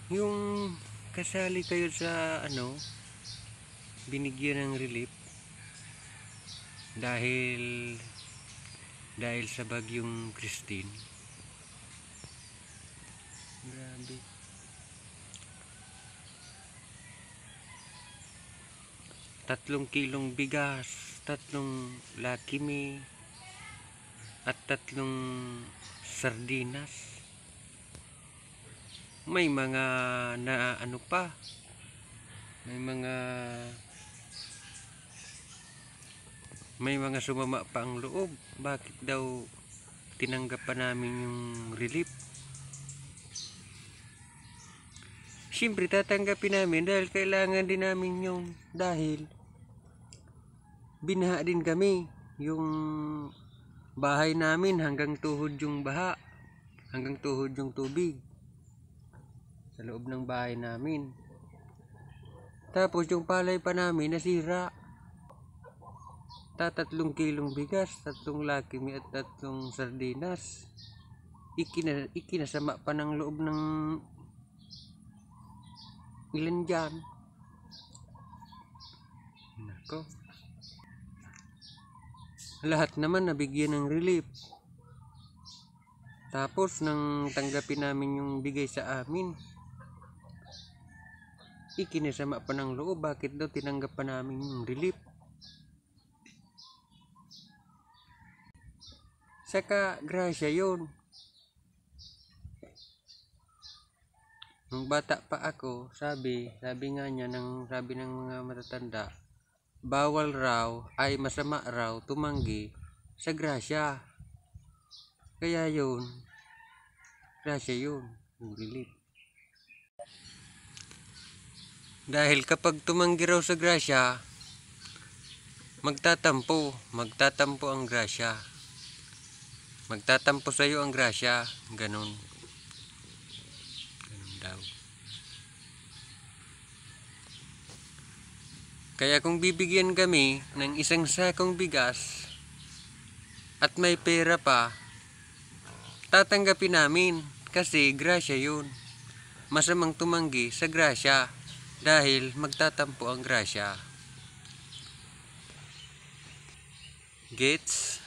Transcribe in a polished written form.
Yung kasali kayo sa binigyan ng relief dahil sa bagyong Christine. Grabe. Tatlong kilong bigas, tatlong Lucky Me, at tatlong sardinas. May mga may mga sumama pa ang loob. Bakit daw tinanggap pa namin yung relief? Siyempre tatanggapin namin dahil kailangan din namin yung dahil binaha din kami. Yung bahay namin hanggang tuhod yung baha, hanggang tuhod yung tubig sa loob ng bahay namin. Tapos yung palay pa namin nasira. Tatlong kilong bigas, tatlong Lucky Me at tatlong sardinas. Ikinasama pa ng loob ng ilan dyan. Nako. Lahat naman nabigyan ng relief. Tapos nang tanggapin namin yung bigay sa amin, ikinasama pa ng loob. Bakit daw tinanggap pa namin yung relief? Saka grasya yun. Nung bata pa ako, sabi nga niya, sabi ng mga matatanda, bawal raw ay masama raw tumanggi sa grasya. Kaya yun, grasya yun, yung relief. Dahil kapag tumanggi raw sa grasya, magtatampo ang grasya. Magtatampo sa iyo ang grasya, ganun daw. Kaya kung bibigyan kami ng isang sakong bigas at may pera pa, tatanggapin namin kasi grasya yun. Masamang tumanggi sa grasya dahil magtatampo ang grasya. Gets?